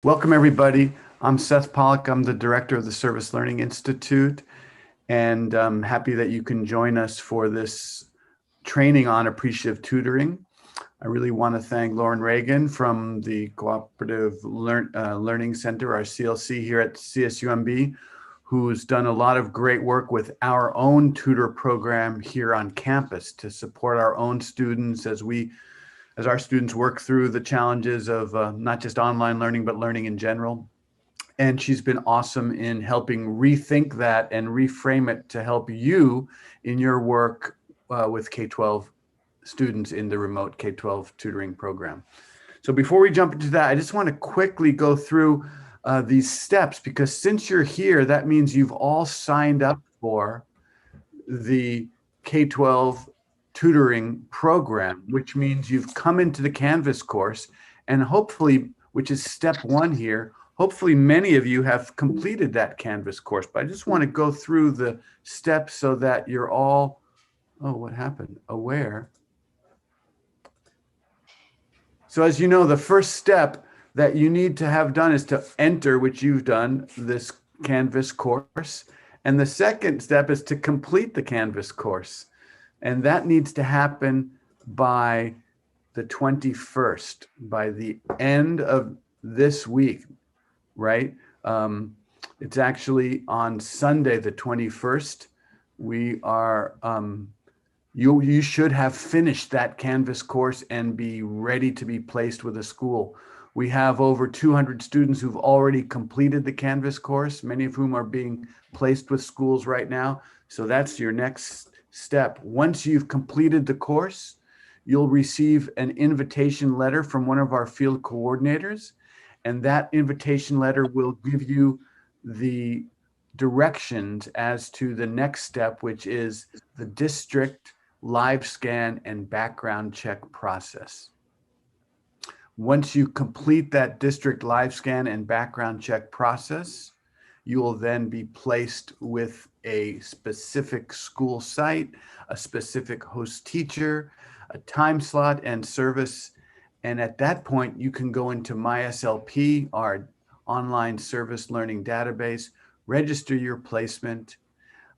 Welcome, everybody. I'm Seth Pollock. I'm the director of the Service Learning Institute, and I'm happy that you can join us for this training on appreciative tutoring. I really want to thank Lauren Reagan from the Cooperative Learning Center, our CLC here at CSUMB, who's done a lot of great work with our own tutor program here on campus to support our own students as our students work through the challenges of not just online learning, but learning in general. And she's been awesome in helping rethink that and reframe it to help you in your work with K-12 students in the remote K-12 tutoring program. So before we jump into that, I just want to quickly go through these steps, because since you're here, that means you've all signed up for the K-12 tutoring program, which means you've come into the Canvas course, and hopefully, which is step one here, hopefully many of you have completed that Canvas course. But I just want to go through the steps so that you're all, oh, what happened? Aware. So as you know, the first step that you need to have done is to enter, which you've done, this Canvas course. And the second step is to complete the Canvas course. And that needs to happen by the 21st, by the end of this week, right? It's actually on Sunday, the 21st. We are, you should have finished that Canvas course and be ready to be placed with a school. We have over 200 students who've already completed the Canvas course, many of whom are being placed with schools right now. So that's your next step. Once you've completed the course, you'll receive an invitation letter from one of our field coordinators, and that invitation letter will give you the directions as to the next step, which is the district live scan and background check process. Once you complete that district live scan and background check process, you will then be placed with a specific school site, a specific host teacher, a time slot and service. And at that point, you can go into MySLP, our online service learning database, register your placement,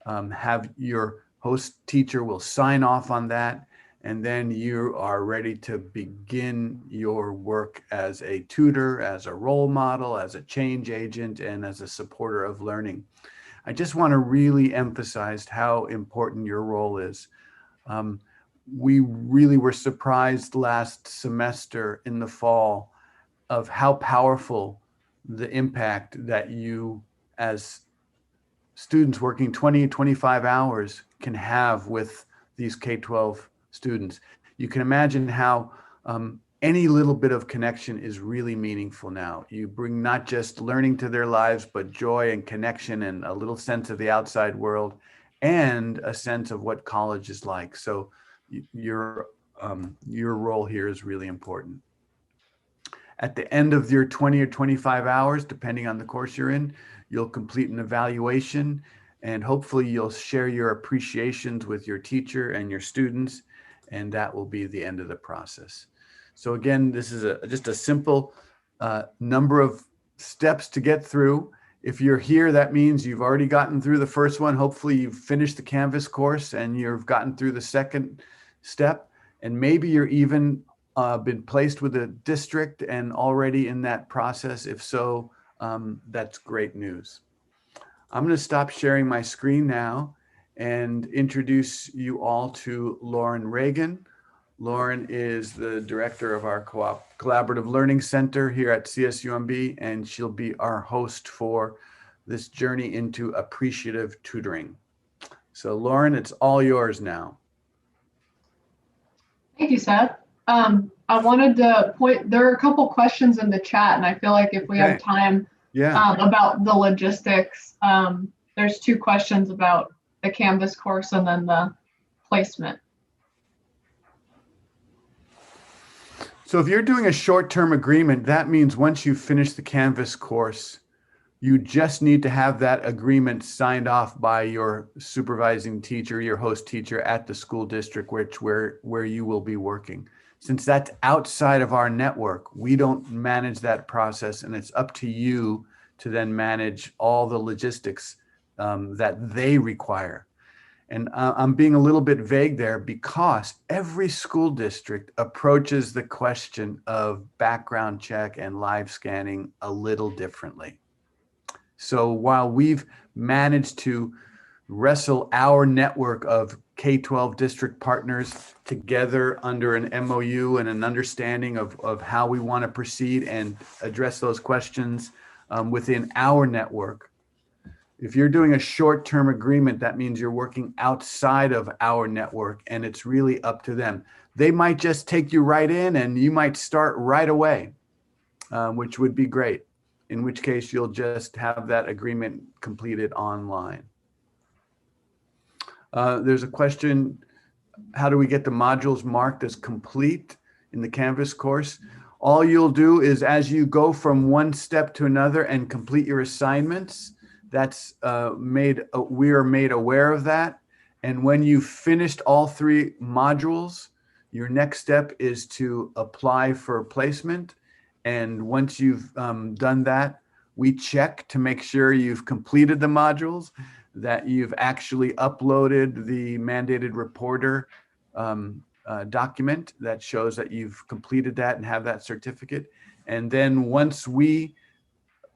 have your host teacher will sign off on that, and then you are ready to begin your work as a tutor, as a role model, as a change agent, and as a supporter of learning. I just want to really emphasize how important your role is. We really were surprised last semester in the fall of how powerful the impact that you as students working 20, 25 hours can have with these K-12 students. You can imagine how any little bit of connection is really meaningful now. You bring not just learning to their lives, but joy and connection and a little sense of the outside world and a sense of what college is like. So your role here is really important. At the end of your 20 or 25 hours, depending on the course you're in, you'll complete an evaluation, and hopefully you'll share your appreciations with your teacher and your students, and that will be the end of the process. So again, this is just a simple number of steps to get through. If you're here, that means you've already gotten through the first one. Hopefully you've finished the Canvas course and you've gotten through the second step, and maybe you're even been placed with a district and already in that process. If so, that's great news. I'm going to stop sharing my screen now and introduce you all to Lauren Reagan. Lauren is the director of our Collaborative Learning Center here at CSUMB, and she'll be our host for this journey into appreciative tutoring. So Lauren, it's all yours now. Thank you, Seth. I wanted to there are a couple questions in the chat, and I feel like if we have time about the logistics, there's two questions about the Canvas course and then the placement. So if you're doing a short-term agreement, that means once you finish the Canvas course, You just need to have that agreement signed off by your supervising teacher, your host teacher at the school district where you will be working. Since that's outside of our network, we don't manage that process, and it's up to you to then manage all the logistics that they require. And I'm being a little bit vague there because every school district approaches the question of background check and live scanning a little differently. So while we've managed to wrestle our network of K-12 district partners together under an MOU and an understanding of how we want to proceed and address those questions within our network, if you're doing a short-term agreement, that means you're working outside of our network, and it's really up to them. They might just take you right in and you might start right away, which would be great, in which case you'll just have that agreement completed online. There's a question, how do we get the modules marked as complete in the Canvas course? All you'll do is as you go from one step to another and complete your assignments, that's we are made aware of that. And when you've finished all 3 modules, your next step is to apply for placement. And once you've done that, we check to make sure you've completed the modules, that you've actually uploaded the mandated reporter document that shows that you've completed that and have that certificate. And then once we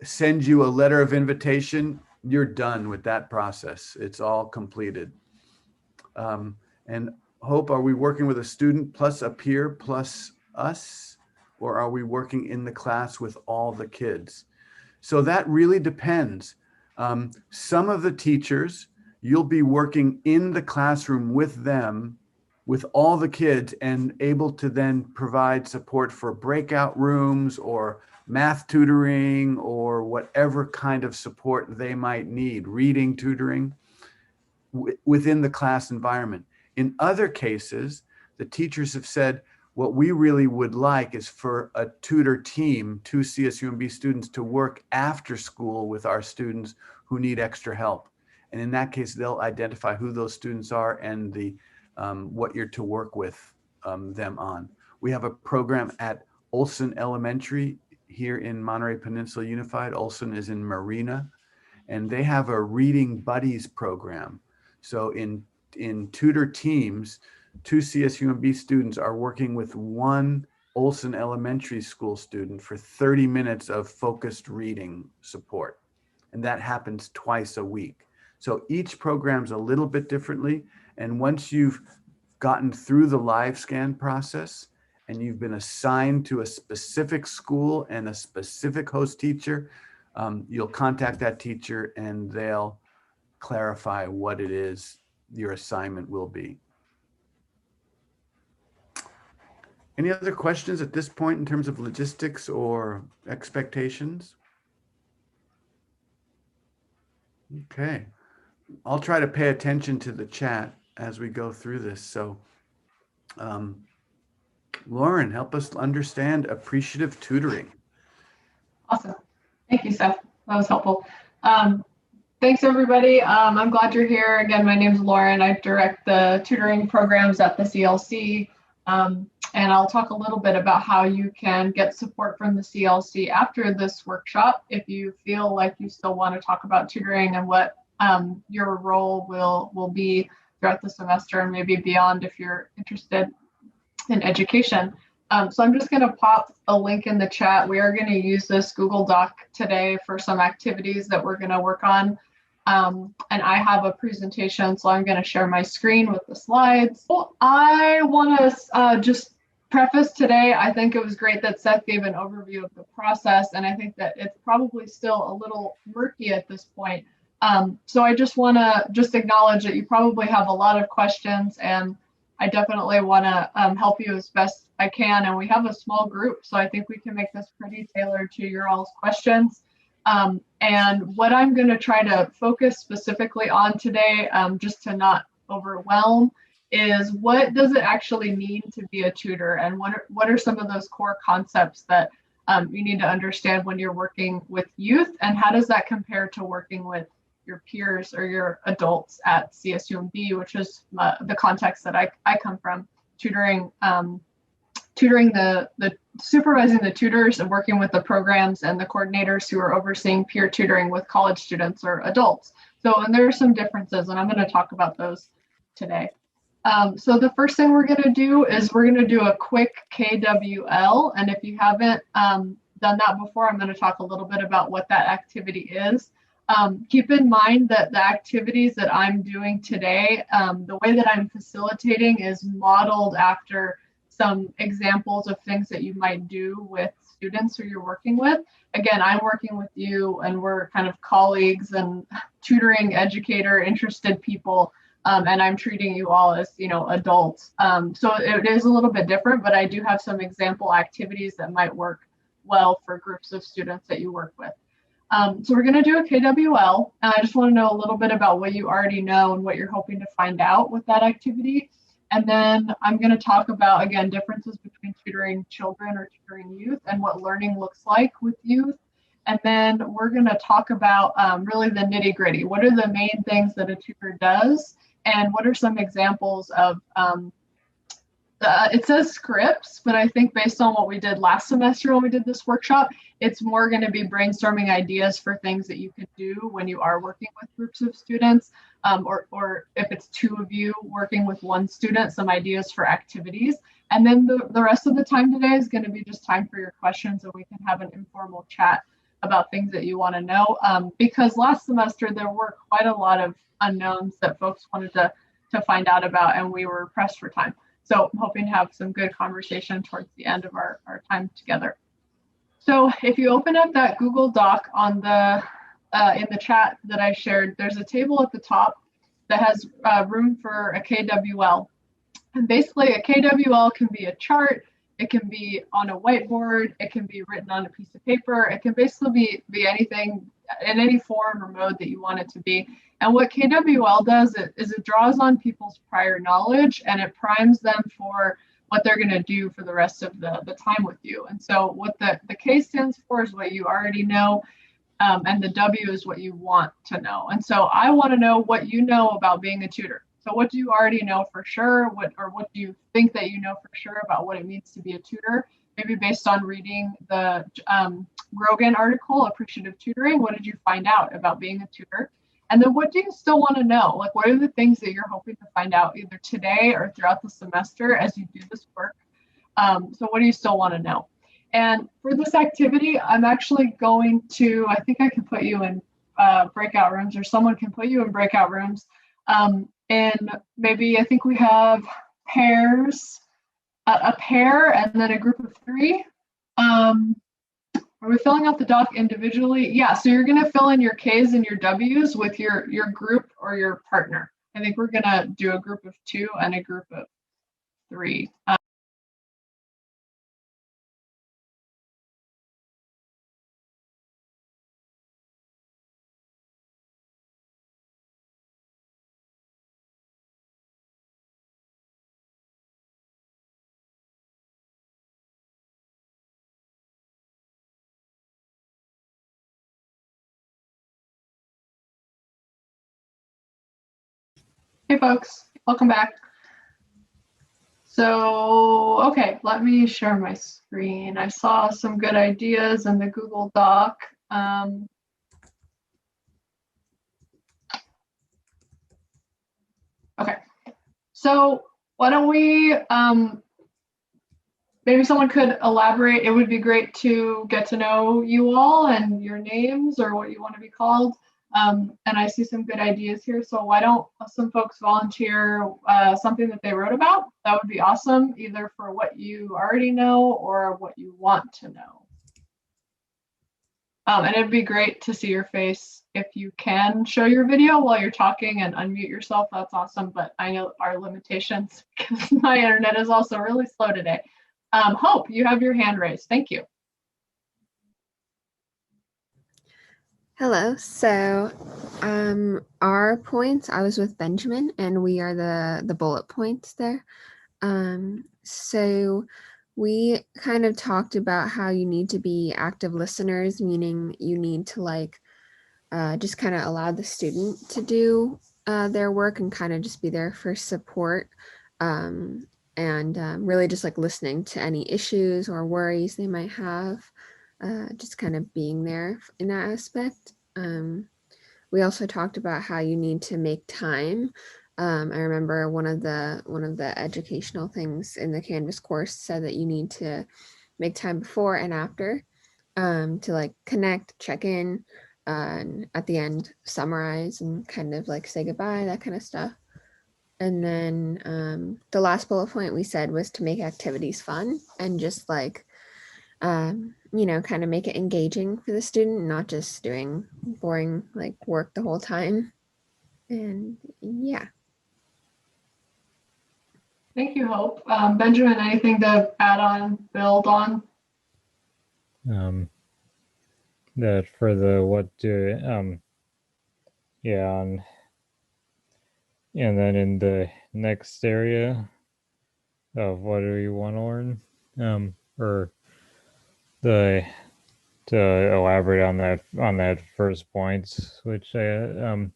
send you a letter of invitation, you're done with that process. It's all completed. And Hope, are we working with a student plus a peer plus us, or are we working in the class with all the kids? So that really depends. Some of the teachers, you'll be working in the classroom with them, with all the kids, and able to then provide support for breakout rooms or math tutoring or whatever kind of support they might need, reading tutoring within the class environment. In other cases, the teachers have said, what we really would like is for a tutor team, 2 CSUMB students, to work after school with our students who need extra help. And in that case, they'll identify who those students are and the what you're to work with them on. We have a program at Olson Elementary here in Monterey Peninsula Unified. Olson is in Marina, and they have a Reading Buddies program. So in tutor teams, 2 CSUMB students are working with 1 Olson Elementary School student for 30 minutes of focused reading support. And that happens twice a week. So each program's a little bit differently. And once you've gotten through the live scan process and you've been assigned to a specific school and a specific host teacher, you'll contact that teacher and they'll clarify what it is your assignment will be. Any other questions at this point in terms of logistics or expectations? Okay, I'll try to pay attention to the chat as we go through this. So, Lauren, help us understand appreciative tutoring. Awesome. Thank you, Seth. That was helpful. Thanks, everybody. I'm glad you're here. Again, my name is Lauren. I direct the tutoring programs at the CLC. And I'll talk a little bit about how you can get support from the CLC after this workshop if you feel like you still want to talk about tutoring and what your role will be throughout the semester and maybe beyond if you're interested in education. So I'm just going to pop a link in the chat. We are going to use this Google Doc today for some activities that we're going to work on. And I have a presentation, so I'm going to share my screen with the slides. Well, I want to just preface today, I think it was great that Seth gave an overview of the process, and I think that it's probably still a little murky at this point. So I just want to acknowledge that you probably have a lot of questions, and I definitely want to help you as best I can. And we have a small group, so I think we can make this pretty tailored to your all's questions. And what I'm going to try to focus specifically on today, just to not overwhelm, is what does it actually mean to be a tutor, and what are some of those core concepts that You need to understand when you're working with youth, and how does that compare to working with your peers or your adults at CSUMB, which is the context that I come from, tutoring the supervising the tutors and working with the programs and the coordinators who are overseeing peer tutoring with college students or adults. So, and there are some differences, and I'm going to talk about those today. So the first thing we're going to do is we're going to do a quick KWL. And if you haven't done that before, I'm going to talk a little bit about what that activity is. Keep in mind that the activities that I'm doing today, the way that I'm facilitating is modeled after some examples of things that you might do with students who you're working with. Again, I'm working with you and we're kind of colleagues and tutoring, educator, interested people. And I'm treating you all as, adults. So it is a little bit different, but I do have some example activities that might work well for groups of students that you work with. So we're going to do a KWL. And I just want to know a little bit about what you already know and what you're hoping to find out with that activity. And then I'm going to talk about, again, differences between tutoring children or tutoring youth and what learning looks like with youth. And then we're going to talk about really the nitty gritty. What are the main things that a tutor does? And what are some examples of, it says scripts, but I think based on what we did last semester when we did this workshop, it's more going to be brainstorming ideas for things that you can do when you are working with groups of students, or if it's two of you working with one student, some ideas for activities. And then the rest of the time today is going to be just time for your questions, and we can have an informal chat about things that you want to know. Because last semester there were quite a lot of unknowns that folks wanted to find out about, and we were pressed for time. So I'm hoping to have some good conversation towards the end of our time together. So if you open up that Google Doc on the in the chat that I shared, there's a table at the top that has room for a KWL. And basically a KWL can be a chart, it can be on a whiteboard, it can be written on a piece of paper, it can basically be anything in any form or mode that you want it to be. And what KWL does is it draws on people's prior knowledge and it primes them for what they're going to do for the rest of the time with you. And so what the K stands for is what you already know, and the W is what you want to know. And so I want to know what you know about being a tutor. So what do you already know for sure? What do you think that you know for sure about what it means to be a tutor? Maybe based on reading the Grogan article, Appreciative Tutoring, what did you find out about being a tutor? And then what do you still want to know? Like, what are the things that you're hoping to find out either today or throughout the semester as you do this work? So what do you still want to know? And for this activity, I'm actually going to, I think I can put you in breakout rooms, or someone can put you in breakout rooms. And maybe I think we have pairs, a pair and then a group of three. Are we filling out the doc individually? Yeah, so you're going to fill in your Ks and your Ws with your group or your partner. I think we're going to do a group of two and a group of three. Hey folks, welcome back. So, okay, let me share my screen. I saw some good ideas in the Google Doc. Okay, so why don't we, maybe someone could elaborate. It would be great to get to know you all and your names or what you want to be called. And I see some good ideas here. So why don't some folks volunteer something that they wrote about? That would be awesome, either for what you already know or what you want to know. And it'd be great to see your face. If you can show your video while you're talking and unmute yourself, that's awesome. But I know our limitations because my internet is also really slow today. Hope, you have your hand raised. Thank you. Hello. So our points, I was with Benjamin and we are the bullet points there. So We kind of talked about how you need to be active listeners, meaning you need to like just kind of allow the student to do their work and kind of just be there for support, and really just like listening to any issues or worries they might have, just kind of being there in that aspect. We also talked about how you need to make time. I remember one of the educational things in the Canvas course said that you need to make time before and after, to like connect, check in, and at the end summarize and kind of like say goodbye, that kind of stuff. And then the last bullet point we said was to make activities fun and just like kind of make it engaging for the student, not just doing boring like work the whole time. And yeah. Thank you, Hope. Benjamin, anything to add on, build on? That for the what do and then in the next area of what do you want to learn, or the to elaborate on that first point, which I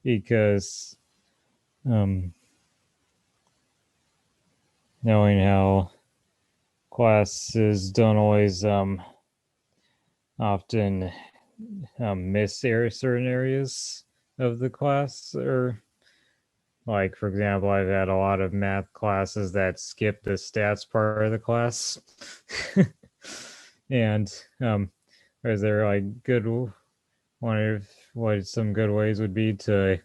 because knowing how classes don't always often miss certain areas of the class, or like for example, I've had a lot of math classes that skip the stats part of the class. And is there like wonder if what some good ways would be to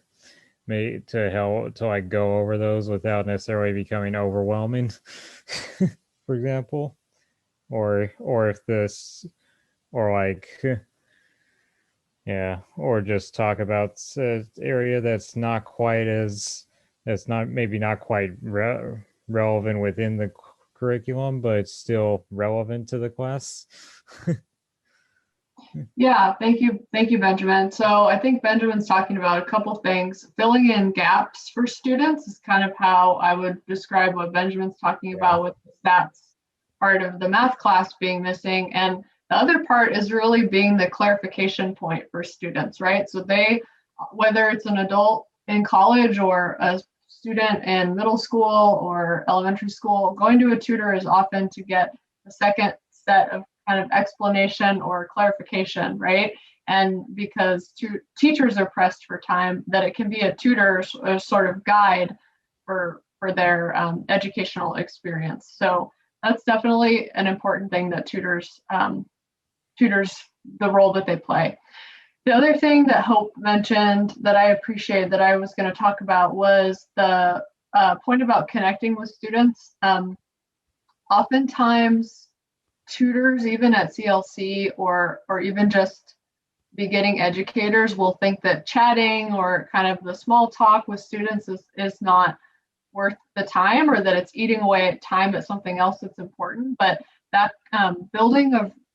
help to like go over those without necessarily becoming overwhelming, for example, or if this, or like yeah, or just talk about area that's not quite as that's not maybe not quite relevant within the curriculum, but it's still relevant to the class. Yeah, thank you, Benjamin. So I think Benjamin's talking about a couple things. Filling in gaps for students is kind of how I would describe what Benjamin's talking about with the stats part of the math class being missing. And the other part is really being the clarification point for students, right? So they, whether it's an adult in college or a student in middle school or elementary school, going to a tutor is often to get a second set of kind of explanation or clarification, right? And because teachers are pressed for time, that it can be a tutor's sort of guide for their educational experience. So that's definitely an important thing that tutors, the role that they play. The other thing that Hope mentioned that I appreciate that I was going to talk about was the point about connecting with students. Oftentimes, tutors, even at CLC or even just beginning educators, will think that chatting or kind of the small talk with students is not worth the time, or that it's eating away at time at something else that's important. But that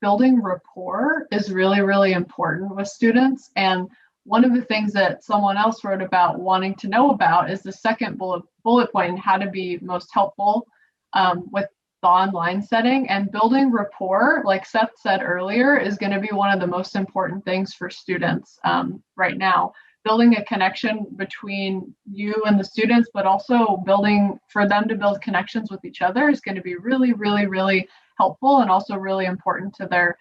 building rapport is really, really important with students. And one of the things that someone else wrote about wanting to know about is the second bullet point, how to be most helpful with the online setting. And building rapport, like Seth said earlier, is going to be one of the most important things for students right now. Building a connection between you and the students, but also building for them to build connections with each other is going to be really, really, really helpful, and also really important to their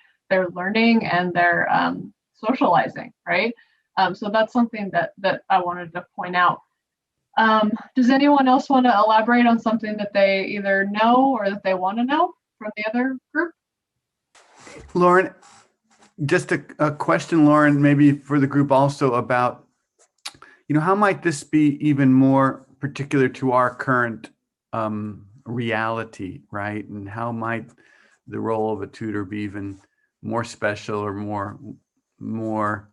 learning and their socializing, right? So that's something that I wanted to point out. Does anyone else want to elaborate on something that they either know or that they want to know from the other group? Lauren, just a question, Lauren, maybe for the group also about, how might this be even more particular to our current reality, right? And how might the role of a tutor be even more special or more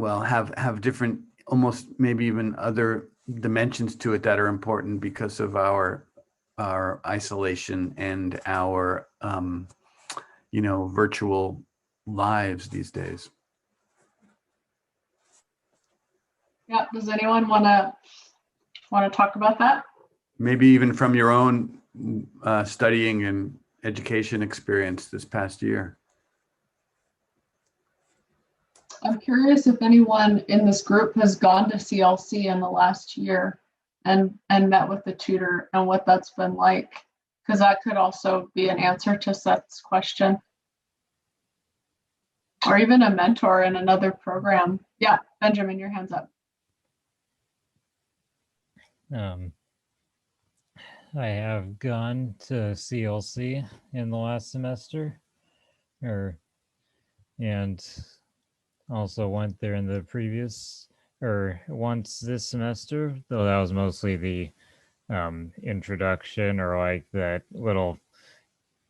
have different, almost maybe even other dimensions to it that are important because of our isolation and our virtual lives these days. Yeah, does anyone want to talk about that? Maybe even from your own studying and education experience this past year. I'm curious if anyone in this group has gone to CLC in the last year and met with the tutor and what that's been like, because that could also be an answer to Seth's question. Or even a mentor in another program. Yeah, Benjamin, your hand's up. I have gone to CLC in the last semester, and also went there in the previous, once this semester, though that was mostly the introduction, or like that little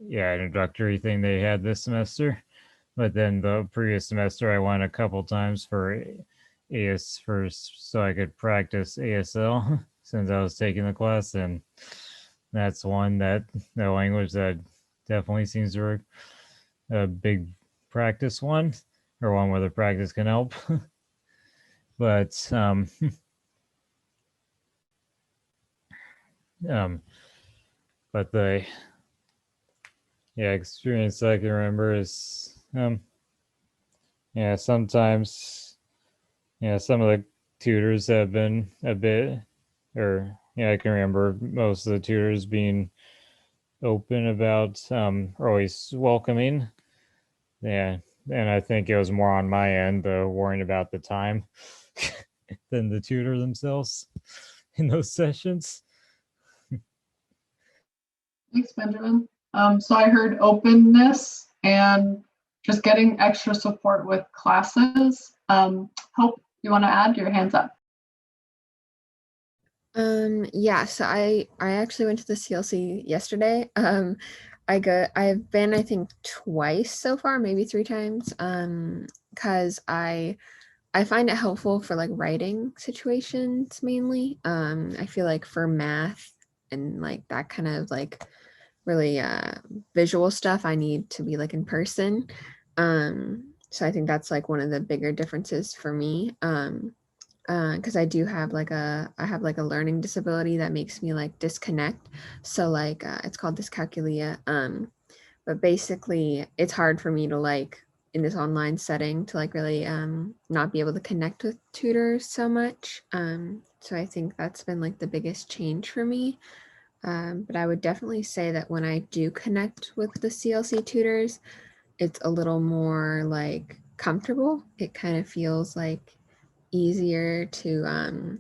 introductory thing they had this semester. But then the previous semester I went a couple times for AS first, so I could practice ASL since I was taking the class, and that's the language that definitely seems to work. A big practice one, or one where the practice can help. But but the experience I can remember is sometimes some of the tutors have been a bit, I can remember most of the tutors being open about always welcoming. And I think it was more on my end, worrying about the time than the tutor themselves in those sessions. Thanks, Benjamin. So I heard openness and just getting extra support with classes. Hope, you want to add? Your hands up. Yeah, so I actually went to the CLC yesterday. I've been, I think, twice so far, maybe 3 times. Because I find it helpful for like writing situations mainly. I feel like for math and like that kind of like really visual stuff, I need to be like in person. So I think that's like one of the bigger differences for me. Because I have like a learning disability that makes me like disconnect. So like it's called dyscalculia. But basically it's hard for me to like in this online setting to like really not be able to connect with tutors so much. So I think that's been like the biggest change for me. But I would definitely say that when I do connect with the CLC tutors, it's a little more like comfortable. It kind of feels like easier to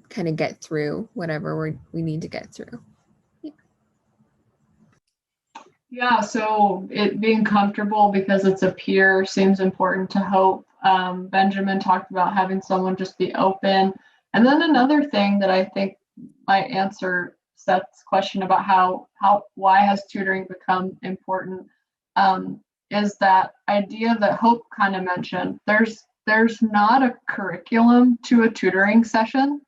kind of get through whatever we need to get through. Yeah, so it being comfortable because it's a peer seems important to Hope. Benjamin talked about having someone just be open. And then another thing that I think might answer Seth's question about why has tutoring become important, is that idea that Hope kind of mentioned. There's not a curriculum to a tutoring session.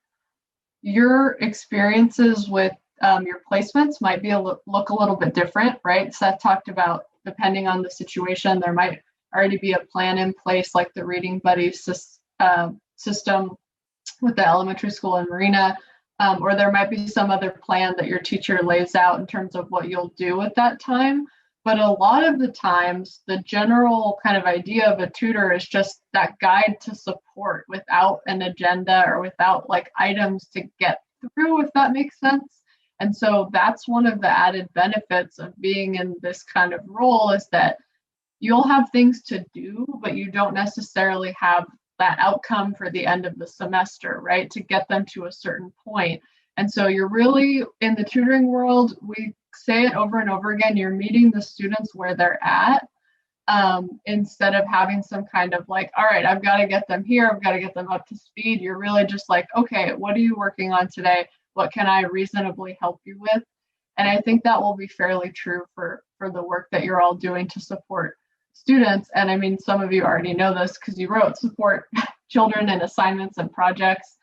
Your experiences with your placements might be look a little bit different, right? Seth talked about depending on the situation, there might already be a plan in place, like the Reading Buddy system with the elementary school in Marina, or there might be some other plan that your teacher lays out in terms of what you'll do at that time. But a lot of the times, the general kind of idea of a tutor is just that guide to support without an agenda or without like items to get through, if that makes sense. And so that's one of the added benefits of being in this kind of role, is that you'll have things to do, but you don't necessarily have that outcome for the end of the semester, right? To get them to a certain point. And so you're really in the tutoring world, we say it over and over again, you're meeting the students where they're at, instead of having some kind of like, all right, I've got to get them here, I've got to get them up to speed. You're really just like, okay, what are you working on today? What can I reasonably help you with? And I think that will be fairly true for the work that you're all doing to support students. And I mean, some of you already know this because you wrote support children in assignments and projects,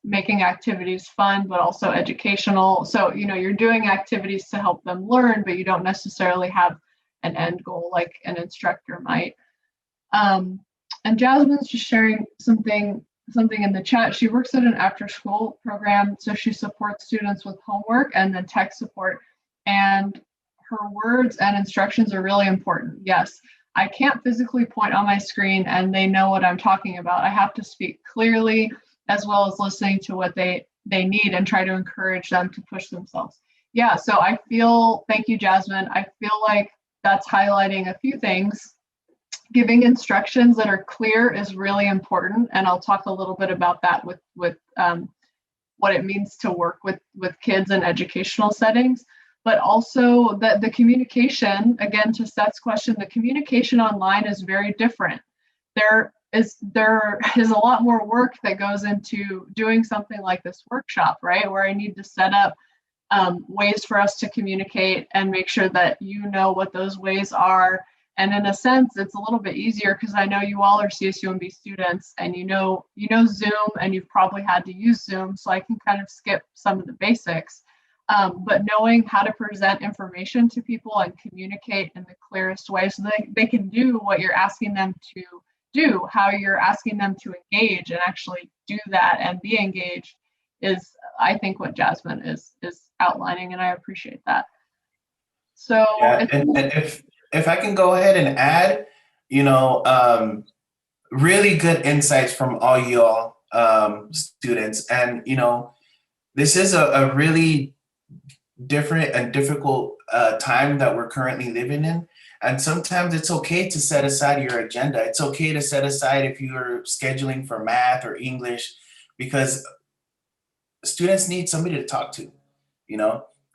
making activities fun, but also educational. So, you're doing activities to help them learn, but you don't necessarily have an end goal like an instructor might. And Jasmine's just sharing something something in the chat. She works at an after-school program, so she supports students with homework and then tech support. And her words and instructions are really important. Yes, I can't physically point on my screen and they know what I'm talking about. I have to speak clearly as well as listening to what they need and try to encourage them to push themselves. Yeah, so I feel, thank you, Jasmine. I feel like that's highlighting a few things. Giving instructions that are clear is really important, and I'll talk a little bit about that with what it means to work with kids in educational settings. But also that the communication, again, to Seth's question, the communication online is very different. There is a lot more work that goes into doing something like this workshop, right? Where I need to set up ways for us to communicate and make sure that you know what those ways are. And in a sense, it's a little bit easier because I know you all are CSUMB students and you know Zoom and you've probably had to use Zoom, so I can kind of skip some of the basics. But knowing how to present information to people and communicate in the clearest way so they can do what you're asking them to do, how you're asking them to engage and actually do that and be engaged is, I think, what Jasmine is outlining, and I appreciate that. So yeah, and if I can go ahead and add, really good insights from all y'all students. And, this is a really different and difficult time that we're currently living in. And sometimes it's okay to set aside your agenda. It's okay to set aside if you're scheduling for math or English, because students need somebody to talk to,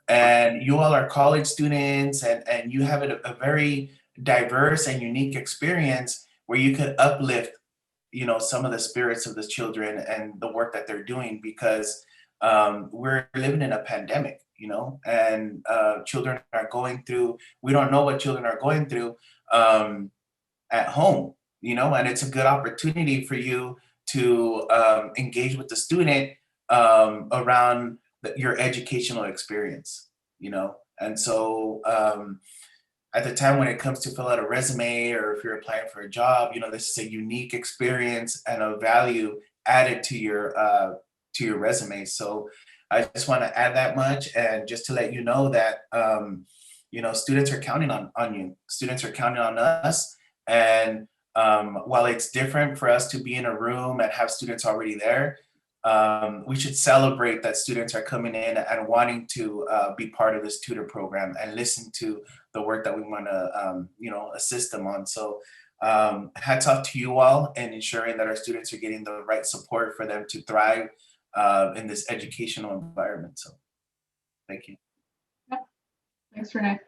and you all are college students and you have a very diverse and unique experience where you could uplift, some of the spirits of the children and the work that they're doing, because we're living in a pandemic, and children are going through, we don't know what children are going through at home, and it's a good opportunity for you to engage with the student around your educational experience, and so at the time when it comes to fill out a resume or if you're applying for a job, this is a unique experience and a value added to your resume. So I just want to add that much, and just to let you know that students are counting on you. Students are counting on us, and while it's different for us to be in a room and have students already there, we should celebrate that students are coming in and wanting to be part of this tutor program and listen to the work that we want to, assist them on. So hats off to you all and ensuring that our students are getting the right support for them to thrive in this educational environment. So thank you. Yeah. Thanks, Renee.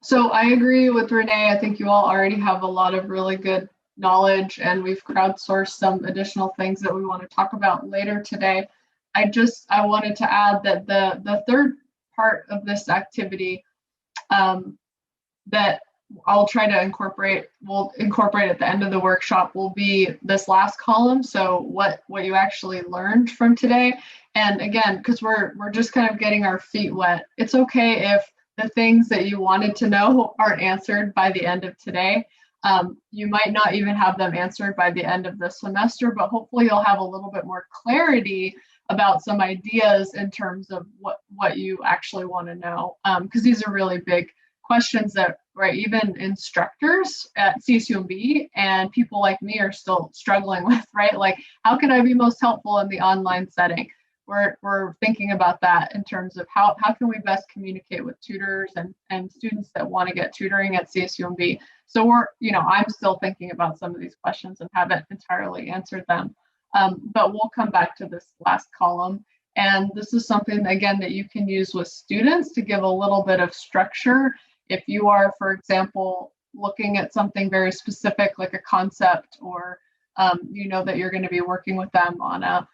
So I agree with Renee. I think you all already have a lot of really good knowledge, and we've crowdsourced some additional things that we want to talk about later today. I wanted to add that the third part of this activity that I'll try to incorporate, we'll incorporate at the end of the workshop, will be this last column. So what you actually learned from today. And again, because we're just kind of getting our feet wet, it's okay if the things that you wanted to know aren't answered by the end of today. You might not even have them answered by the end of the semester, but hopefully you'll have a little bit more clarity about some ideas in terms of what you actually want to know. Because these are really big questions that, right, even instructors at CSUMB and people like me are still struggling with, right? Like, how can I be most helpful in the online setting? We're thinking about that in terms of how can we best communicate with tutors and students that want to get tutoring at CSUMB. So I'm still thinking about some of these questions and haven't entirely answered them. But we'll come back to this last column. And this is something, again, that you can use with students to give a little bit of structure. If you are, for example, looking at something very specific, like a concept, or that you're going to be working with them on a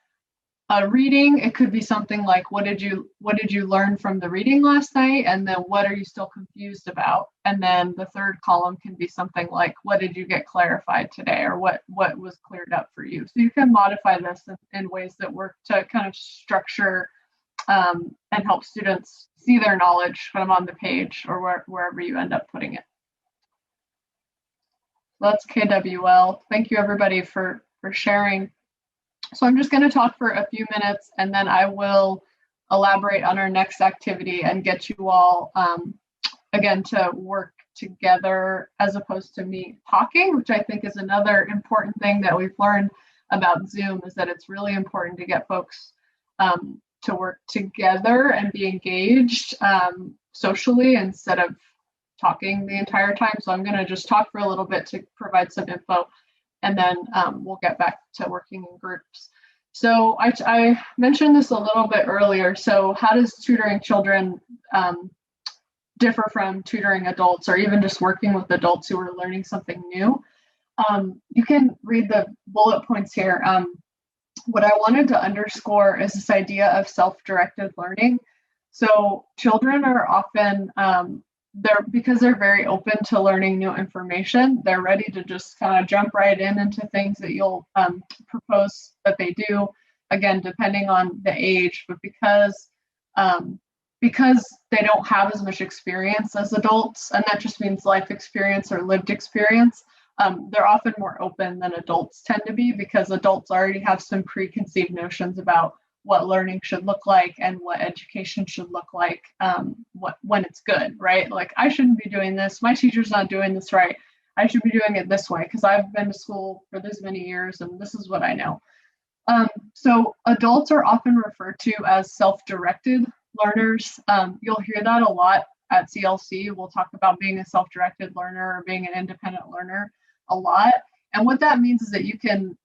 reading, it could be something like, what did you learn from the reading last night? And then what are you still confused about? And then the third column can be something like, what did you get clarified today? Or what was cleared up for you? So you can modify this in ways that work to kind of structure and help students see their knowledge kind of on the page or wherever you end up putting it. That's KWL. Thank you everybody for sharing. So I'm just going to talk for a few minutes and then I will elaborate on our next activity and get you all again to work together as opposed to me talking, which I think is another important thing that we've learned about Zoom, is that it's really important to get folks to work together and be engaged socially instead of talking the entire time. So I'm going to just talk for a little bit to provide some info, and then we'll get back to working in groups. So I mentioned this a little bit earlier. So how does tutoring children differ from tutoring adults, or even just working with adults who are learning something new? You can read the bullet points here. What I wanted to underscore is this idea of self-directed learning. So children are often, because they're very open to learning new information, they're ready to just kind of jump right into things that you'll propose that they do, again, depending on the age, but because they don't have as much experience as adults, and that just means life experience or lived experience, they're often more open than adults tend to be, because adults already have some preconceived notions about what learning should look like and what education should look like when it's good, right? Like, I shouldn't be doing this. My teacher's not doing this right. I should be doing it this way because I've been to school for this many years and this is what I know. So adults are often referred to as self-directed learners. You'll hear that a lot at CLC. We'll talk about being a self-directed learner or being an independent learner a lot. And what that means is that you can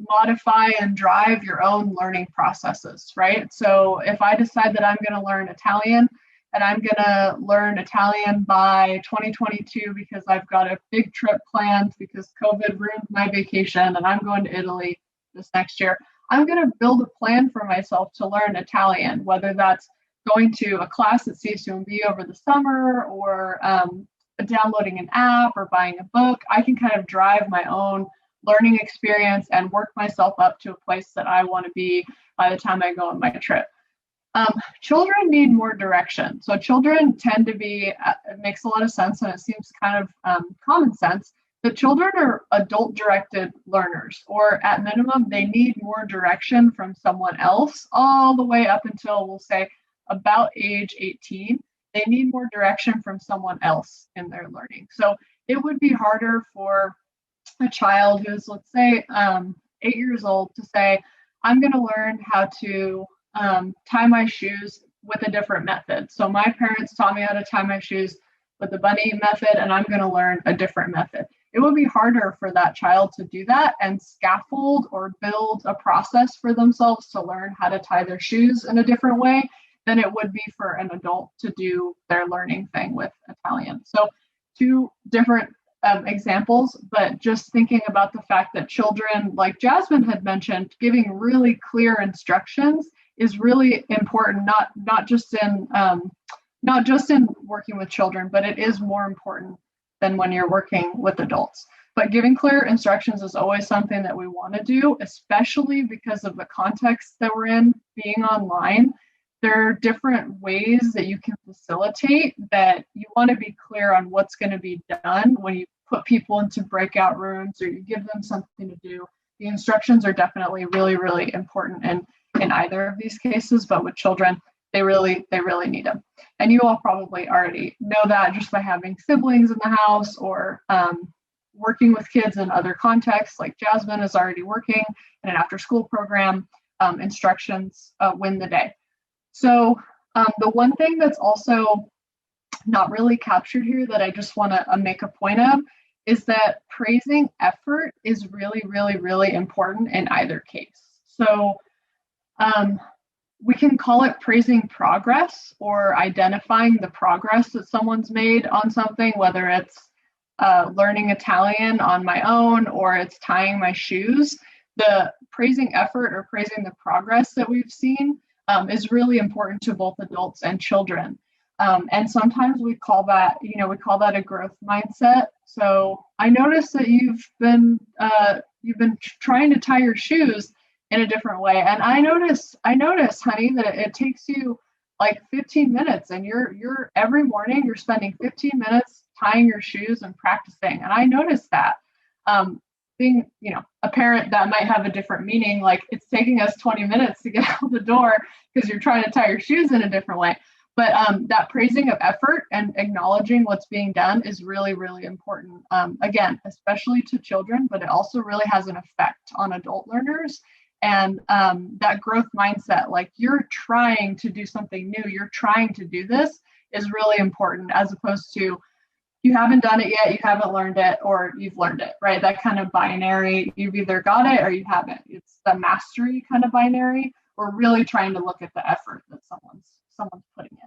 modify and drive your own learning processes, right? So if I decide that I'm going to learn Italian, and I'm going to learn Italian by 2022 because I've got a big trip planned because COVID ruined my vacation and I'm going to Italy this next year, I'm going to build a plan for myself to learn Italian, whether that's going to a class at CSUMB over the summer, or downloading an app or buying a book. I can kind of drive my own learning experience and work myself up to a place that I want to be by the time I go on my trip. Children need more direction. So children tend to be, it makes a lot of sense, and it seems kind of common sense, that children are adult-directed learners, or at minimum, they need more direction from someone else all the way up until, we'll say, about age 18. They need more direction from someone else in their learning. So it would be harder for a child who's, let's say, 8 years old to say, I'm going to learn how to tie my shoes with a different method. So my parents taught me how to tie my shoes with the bunny method, and I'm going to learn a different method. It would be harder for that child to do that and scaffold or build a process for themselves to learn how to tie their shoes in a different way than it would be for an adult to do their learning thing with Italian. So two different examples, but just thinking about the fact that children, like Jasmine had mentioned, giving really clear instructions is really important, not just in working with children, but it is more important than when you're working with adults. But giving clear instructions is always something that we want to do, especially because of the context that we're in, being online. There are different ways that you can facilitate that. You want to be clear on what's going to be done when you put people into breakout rooms or you give them something to do. The instructions are definitely really, really important in either of these cases, but with children, they really need them. And you all probably already know that just by having siblings in the house, or working with kids in other contexts, like Jasmine is already working in an after-school program. Instructions win the day. So the one thing that's also not really captured here that I just want to make a point of is that praising effort is really, really, really important in either case. So we can call it praising progress, or identifying the progress that someone's made on something, whether it's learning Italian on my own or it's tying my shoes. The praising effort or praising the progress that we've seen is really important to both adults and children. And sometimes we call that a growth mindset. So I noticed that you've been trying to tie your shoes in a different way. And I notice, honey, that it takes you like 15 minutes, and you're every morning you're spending 15 minutes tying your shoes and practicing. And I noticed that being, a parent, that might have a different meaning. Like, it's taking us 20 minutes to get out the door because you're trying to tie your shoes in a different way. But that praising of effort and acknowledging what's being done is really, really important. Again, especially to children, but it also really has an effect on adult learners. And that growth mindset, like, you're trying to do something new, you're trying to do this, is really important, as opposed to you haven't done it yet, you haven't learned it, or you've learned it, right? That kind of binary, you've either got it or you haven't. It's the mastery kind of binary. We're really trying to look at the effort that someone's putting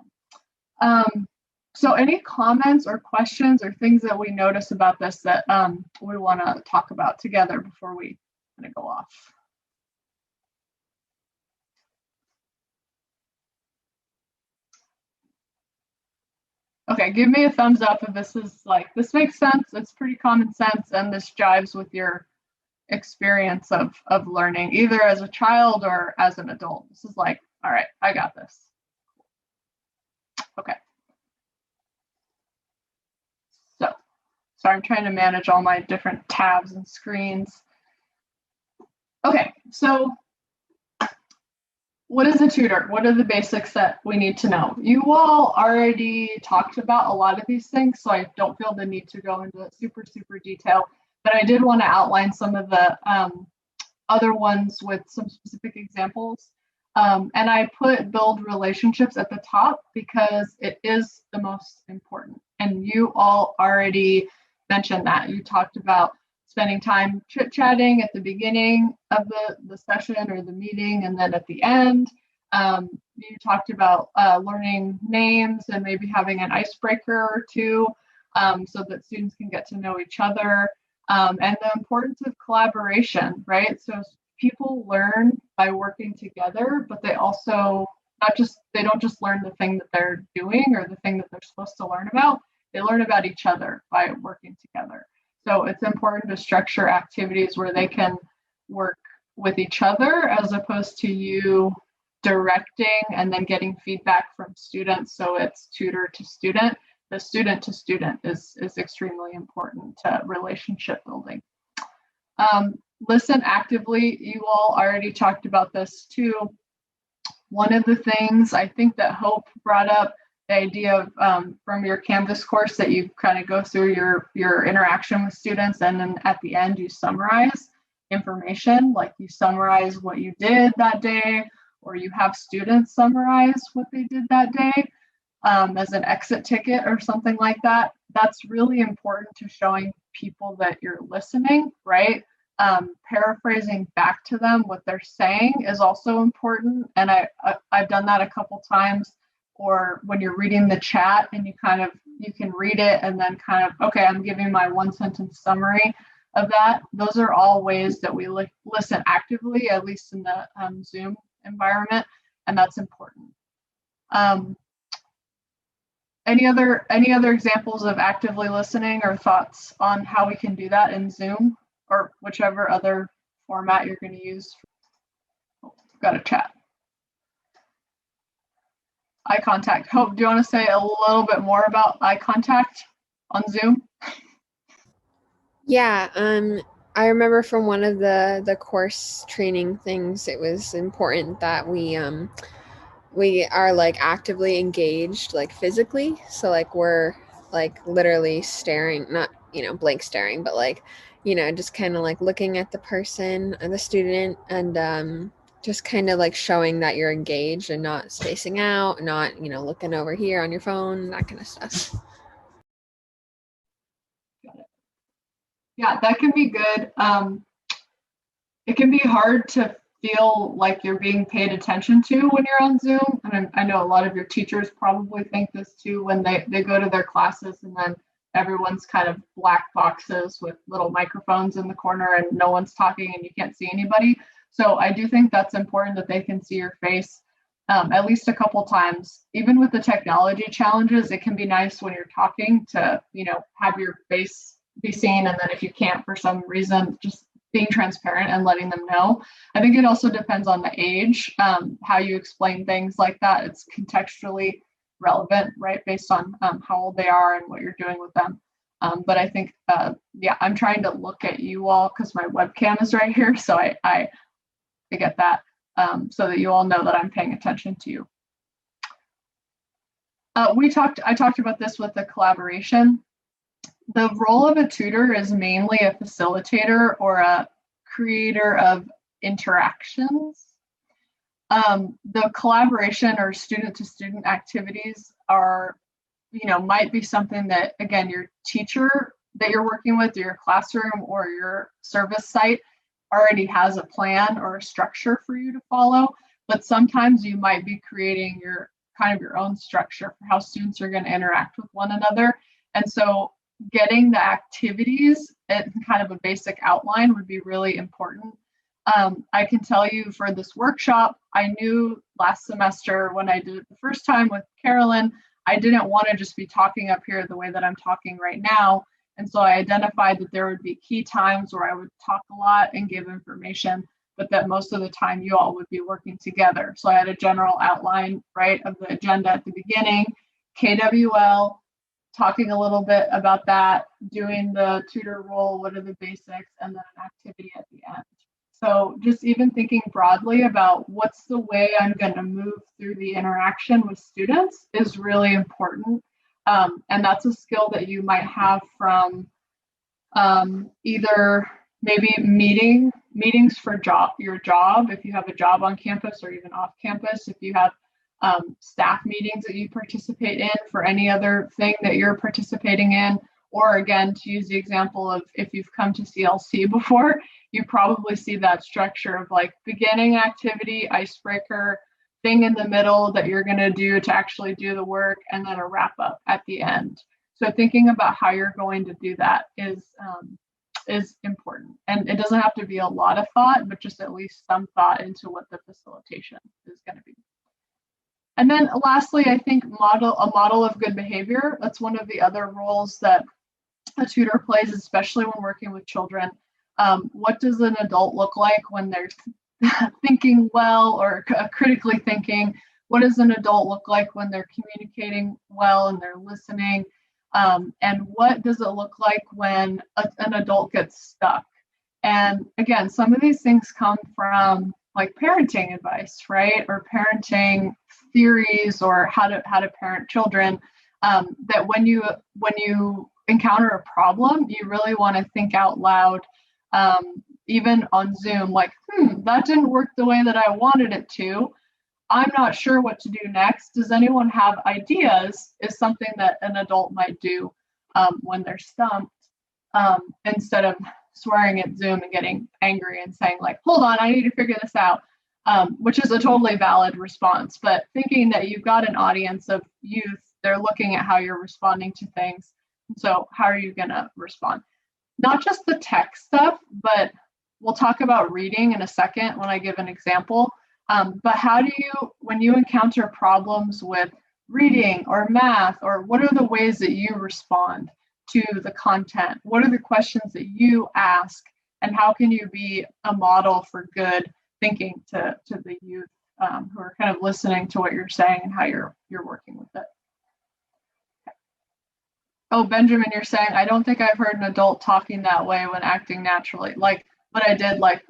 in. So any comments or questions or things that we notice about this that we want to talk about together before we kind of go off? Okay, give me a thumbs up if this is like, this makes sense, it's pretty common sense, and this jives with your experience of learning, either as a child or as an adult. This is like, all right, I got this. Okay. So, sorry, I'm trying to manage all my different tabs and screens. Okay, so what is a tutor? What are the basics that we need to know? You all already talked about a lot of these things, so I don't feel the need to go into super detail, but I did want to outline some of the other ones with some specific examples. And I put build relationships at the top because it is the most important. And you all already mentioned that. You talked about spending time chit-chatting at the beginning of the session or the meeting, and then at the end. You talked about learning names and maybe having an icebreaker or two so that students can get to know each other, and the importance of collaboration, right? So people learn by working together, but they also they don't just learn the thing that they're doing or the thing that they're supposed to learn about. They learn about each other by working together. So it's important to structure activities where they can work with each other as opposed to you directing and then getting feedback from students. So it's tutor to student. The student to student is extremely important to relationship building. Listen actively. You all already talked about this too. One of the things I think that Hope brought up, the idea of from your Canvas course, that you kind of go through your interaction with students, and then at the end you summarize information, like you summarize what you did that day, or you have students summarize what they did that day as an exit ticket or something like that. That's really important to showing people that you're listening, right? Paraphrasing back to them what they're saying is also important, and I've done that a couple times. Or when you're reading the chat and you can read it and then kind of, okay, I'm giving my one sentence summary of that. Those are all ways that we listen actively, at least in the Zoom environment, and that's important. Any other examples of actively listening or thoughts on how we can do that in Zoom or whichever other format you're going to use? Oh, got a chat. Eye contact. Hope, do you want to say a little bit more about eye contact on Zoom? Yeah, I remember from one of the course training things, it was important that we are like actively engaged, like physically. So like we're like literally staring, not, blank staring, but like, just kind of like looking at the person or the student, and just kind of like showing that you're engaged and not spacing out, not, looking over here on your phone, that kind of stuff. Got it. Yeah, that can be good. It can be hard to feel like you're being paid attention to when you're on Zoom. And I know a lot of your teachers probably think this too when they go to their classes and then everyone's kind of black boxes with little microphones in the corner and no one's talking and you can't see anybody. So I do think that's important that they can see your face at least a couple times. Even with the technology challenges, it can be nice when you're talking to, have your face be seen. And then if you can't for some reason, just being transparent and letting them know. I think it also depends on the age, how you explain things like that. It's contextually relevant, right? Based on how old they are and what you're doing with them. But I think, yeah, I'm trying to look at you all because my webcam is right here. So I get that, so that you all know that I'm paying attention to you. I talked about this with the collaboration. The role of a tutor is mainly a facilitator or a creator of interactions. The collaboration or student to student activities are, might be something that, again, your teacher that you're working with, or your classroom or your service site already has a plan or a structure for you to follow. But sometimes you might be creating your own structure for how students are going to interact with one another. And so getting the activities and kind of a basic outline would be really important. I can tell you for this workshop, I knew last semester when I did it the first time with Carolyn, I didn't want to just be talking up here the way that I'm talking right now. And so I identified that there would be key times where I would talk a lot and give information, but that most of the time you all would be working together. So I had a general outline, right, of the agenda at the beginning, KWL, talking a little bit about that, doing the tutor role, what are the basics, and then an activity at the end. So just even thinking broadly about what's the way I'm going to move through the interaction with students is really important. And that's a skill that you might have from either maybe meetings for your job, if you have a job on campus or even off campus, if you have staff meetings that you participate in for any other thing that you're participating in, or again, to use the example of if you've come to CLC before, you probably see that structure of like beginning activity, icebreaker, thing in the middle that you're going to do to actually do the work, and then a wrap up at the end. So thinking about how you're going to do that is important. And it doesn't have to be a lot of thought, but just at least some thought into what the facilitation is going to be. And then lastly, I think a model of good behavior. That's one of the other roles that a tutor plays, especially when working with children. What does an adult look like when they're thinking well or critically thinking? What does an adult look like when they're communicating well and they're listening? And what does it look like when an adult gets stuck? And again, some of these things come from like parenting advice, right? Or parenting theories, or how to parent children. That when you encounter a problem, you really want to think out loud, even on Zoom, like, that didn't work the way that I wanted it to. I'm not sure what to do next. Does anyone have ideas? Is something that an adult might do when they're stumped, instead of swearing at Zoom and getting angry and saying like, hold on, I need to figure this out, which is a totally valid response. But thinking that you've got an audience of youth, they're looking at how you're responding to things. So how are you going to respond? Not just the tech stuff, but we'll talk about reading in a second when I give an example. But how do you, when you encounter problems with reading or math, or what are the ways that you respond to the content? What are the questions that you ask? And how can you be a model for good thinking to the youth who are kind of listening to what you're saying and how you're working with it? Oh, Benjamin, you're saying, I don't think I've heard an adult talking that way when acting naturally. Like what I did, like,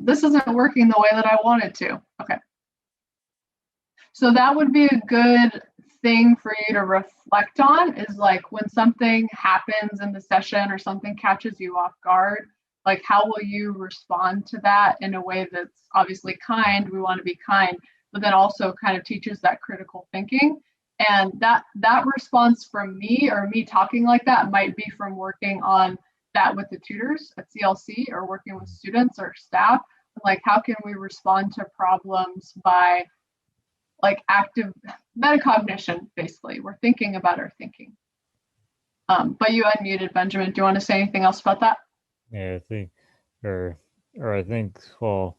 this isn't working the way that I wanted to. Okay. So that would be a good thing for you to reflect on, is like when something happens in the session or something catches you off guard, like how will you respond to that in a way that's obviously kind? We want to be kind, but then also kind of teaches that critical thinking. And that response from me, or me talking like that, might be from working on that with the tutors at CLC, or working with students or staff. Like, how can we respond to problems by like active metacognition, basically. We're thinking about our thinking. But you unmuted, Benjamin. Do you want to say anything else about that? Yeah, I think, or I think, well,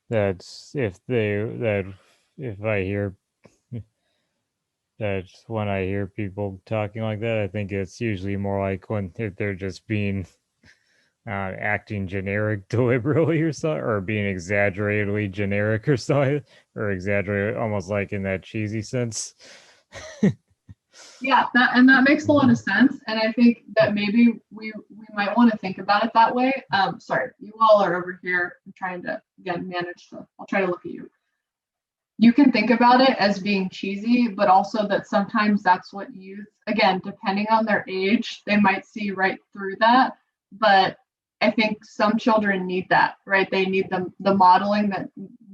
that's if I hear that, when I hear people talking like that, I think it's usually more like if they're just being acting generic deliberately or so, or being exaggeratedly generic or so, or exaggerated almost like in that cheesy sense. Yeah, that makes a lot of sense. And I think that maybe we might want to think about it that way. Sorry, you all are over here. I'm trying to, again, manage I'll try to look at you. You can think about it as being cheesy, but also that sometimes that's what youth, again, depending on their age, they might see right through that. But I think some children need that, right? They need the modeling that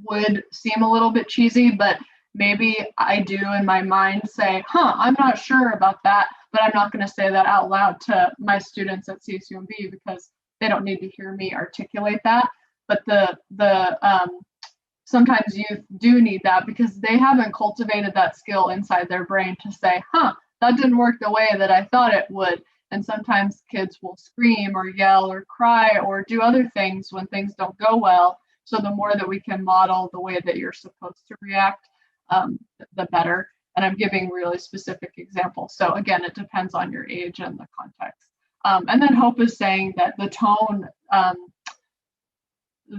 would seem a little bit cheesy, but maybe I do in my mind say, I'm not sure about that, but I'm not going to say that out loud to my students at CSUMB because they don't need to hear me articulate that. But sometimes youth do need that because they haven't cultivated that skill inside their brain to say, that didn't work the way that I thought it would. And sometimes kids will scream or yell or cry or do other things when things don't go well. So the more that we can model the way that you're supposed to react, the better. And I'm giving really specific examples. So again, it depends on your age and the context. And then Hope is saying that the tone,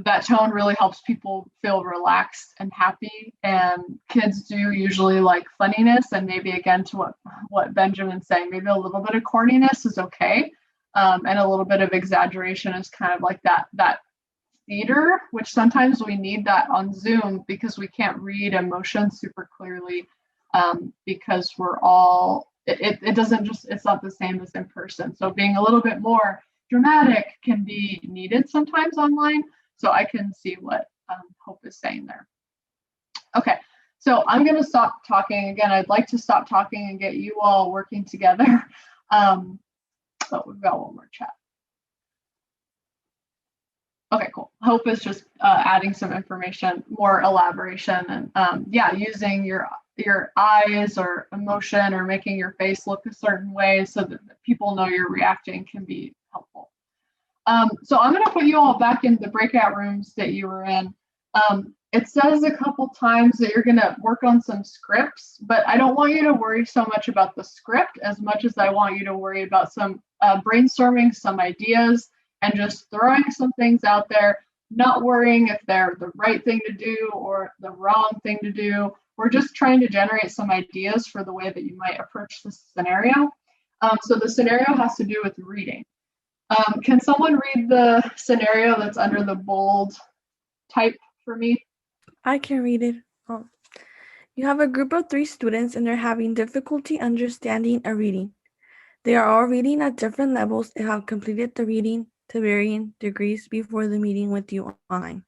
that tone really helps people feel relaxed and happy. And kids do usually like funniness, and maybe again to what Benjamin's saying, maybe a little bit of corniness is okay. And a little bit of exaggeration is kind of like that theater, which sometimes we need that on Zoom because we can't read emotion super clearly, because we're all, it doesn't just, it's not the same as in person. So being a little bit more dramatic can be needed sometimes online. So I can see what Hope is saying there. Okay, so I'm going to stop talking. Again, I'd like to stop talking and get you all working together. But we've got one more chat. Okay, cool. Hope is just adding some information, more elaboration, and yeah, using your eyes or emotion or making your face look a certain way so that people know you're reacting can be helpful. So I'm going to put you all back in the breakout rooms that you were in. It says a couple times that you're going to work on some scripts, but I don't want you to worry so much about the script as much as I want you to worry about some brainstorming some ideas and just throwing some things out there, not worrying if they're the right thing to do or the wrong thing to do. We're just trying to generate some ideas for the way that you might approach this scenario. So the scenario has to do with reading. Can someone read the scenario that's under the bold type for me? I can read it. You have a group of 3 students and they're having difficulty understanding a reading. They are all reading at different levels and have completed the reading to varying degrees before the meeting with you online.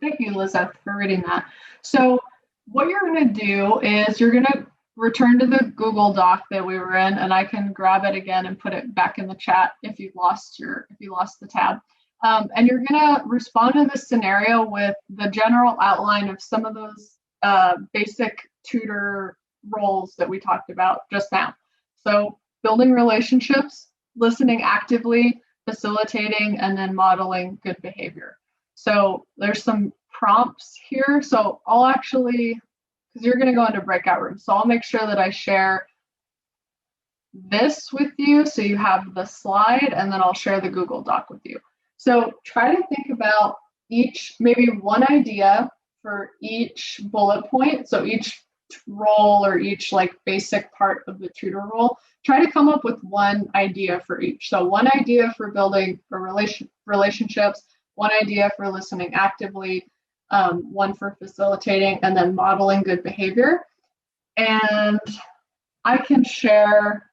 Thank you, Lizette, for reading that. So what you're going to do is you're going to return to the Google Doc that we were in, and I can grab it again and put it back in the chat if you lost the tab. And you're going to respond to this scenario with the general outline of some of those basic tutor roles that we talked about just now. So building relationships, listening actively, facilitating, and then modeling good behavior. So there's some prompts here. So I'll actually, because you're going to go into breakout rooms, so I'll make sure that I share this with you so you have the slide, and then I'll share the Google Doc with you. So try to think about maybe one idea for each bullet point. So each role or each like basic part of the tutor role, try to come up with one idea for each. So one idea for building relationships, one idea for listening actively, one for facilitating, and then modeling good behavior. And I can share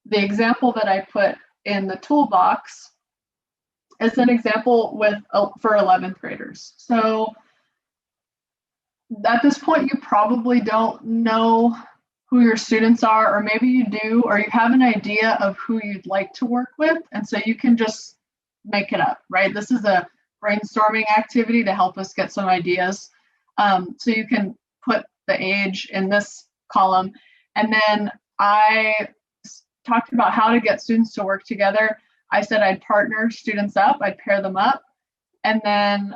the example that I put in the toolbox as an example for 11th graders. So at this point, you probably don't know who your students are, or maybe you do, or you have an idea of who you'd like to work with. And so you can just make it up, right? This is a brainstorming activity to help us get some ideas. So you can put the age in this column. And then I talked about how to get students to work together. I said I'd partner students up, I'd pair them up. And then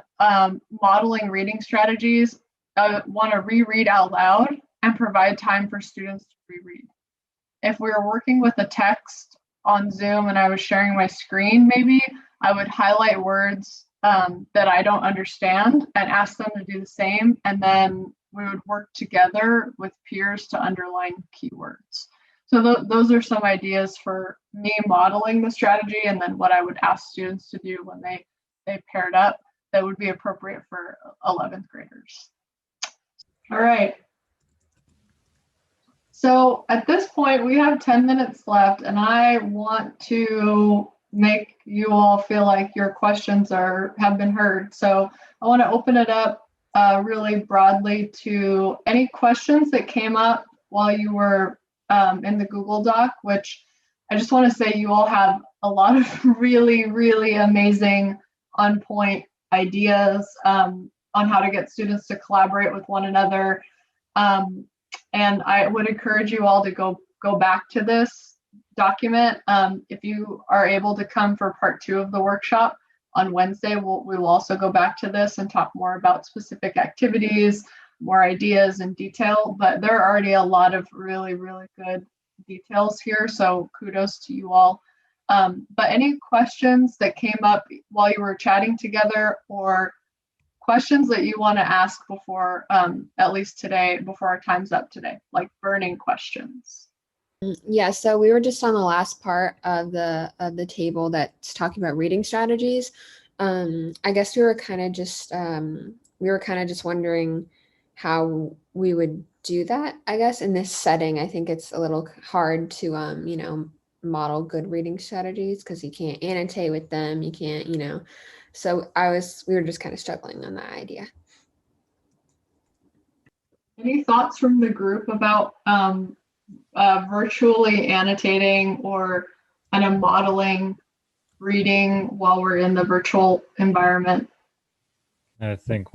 modeling reading strategies. I want to reread out loud and provide time for students to reread. If we were working with a text on Zoom and I was sharing my screen, maybe I would highlight words that I don't understand and ask them to do the same, and then we would work together with peers to underline keywords. So those are some ideas for me modeling the strategy, and then what I would ask students to do when they paired up that would be appropriate for 11th graders. All right. So at this point, we have 10 minutes left, and I want to make you all feel like your questions have been heard. So I want to open it up really broadly to any questions that came up while you were in the Google Doc, which I just want to say you all have a lot of really, really amazing on point ideas on how to get students to collaborate with one another. And I would encourage you all to go back to this document. If you are able to come for part 2 of the workshop on Wednesday, we will also go back to this and talk more about specific activities, more ideas and detail, but there are already a lot of really, really good details here. So kudos to you all. But any questions that came up while you were chatting together, or questions that you want to ask before, at least today, before our time's up today, like burning questions? Yeah, so we were just on the last part of the table that's talking about reading strategies. I guess we were kind of just wondering how we would do that. I guess in this setting, I think it's a little hard to model good reading strategies because you can't annotate with them. You can't, So we were just kind of struggling on that idea. Any thoughts from the group about virtually annotating or kind of modeling reading while we're in the virtual environment? I think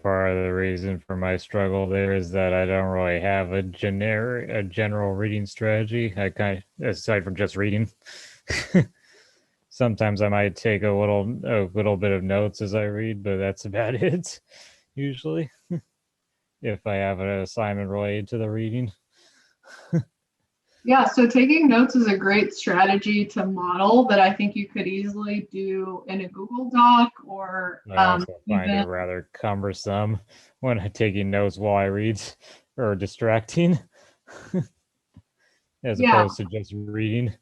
part of the reason for my struggle there is that I don't really have a general reading strategy. Aside from just reading. Sometimes I might take a little bit of notes as I read, but that's about it usually. If I have an assignment related to the reading. Yeah, so taking notes is a great strategy to model that I think you could easily do in a Google Doc, or I also find it rather cumbersome when I'm taking notes while I read, or distracting, as opposed to just reading.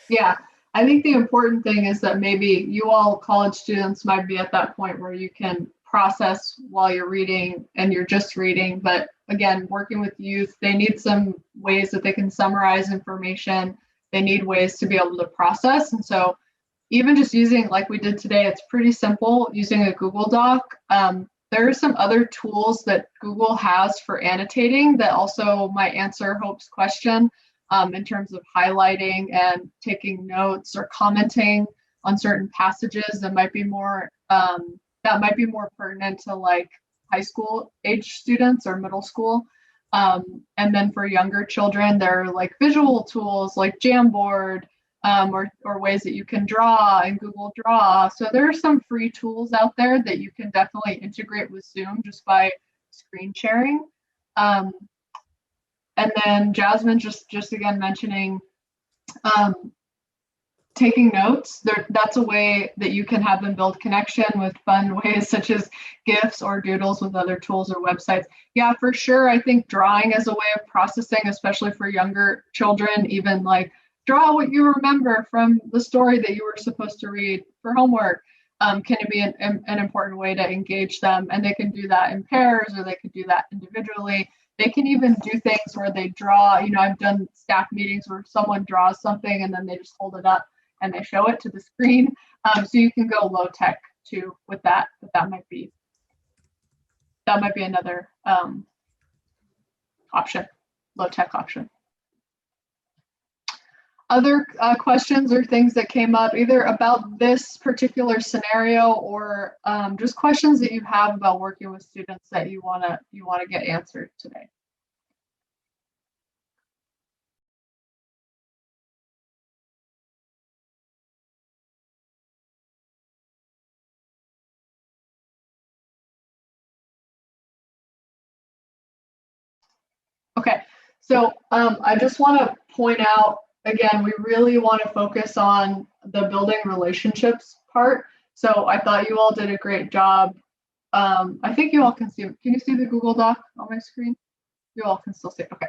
Yeah, I think the important thing is that maybe you all college students might be at that point where you can process while you're reading and you're just reading. But again, working with youth, they need some ways that they can summarize information. They need ways to be able to process. And so even just using, like we did today, it's pretty simple using a Google Doc. There are some other tools that Google has for annotating that also might answer Hope's question in terms of highlighting and taking notes or commenting on certain passages that might be more pertinent to like high school age students or middle school. And then for younger children, there are like visual tools like Jamboard, or ways that you can draw in Google Draw. So there are some free tools out there that you can definitely integrate with Zoom just by screen sharing. And then Jasmine just again mentioning taking notes. That's a way that you can have them build connection with fun ways such as GIFs or doodles with other tools or websites. Yeah, for sure. I think drawing as a way of processing, especially for younger children, even like draw what you remember from the story that you were supposed to read for homework, can be an important way to engage them. And they can do that in pairs, or they could do that individually. They can even do things where they draw, I've done staff meetings where someone draws something and then they just hold it up and they show it to the screen. So you can go low tech too with that, but that might be another option, low tech option. Other questions or things that came up either about this particular scenario or just questions that you have about working with students that you wanna get answered today? Okay, so I just want to point out, again, we really want to focus on the building relationships part. So I thought you all did a great job I think you all can see, can you see the Google Doc on my screen? You all can still see it, okay.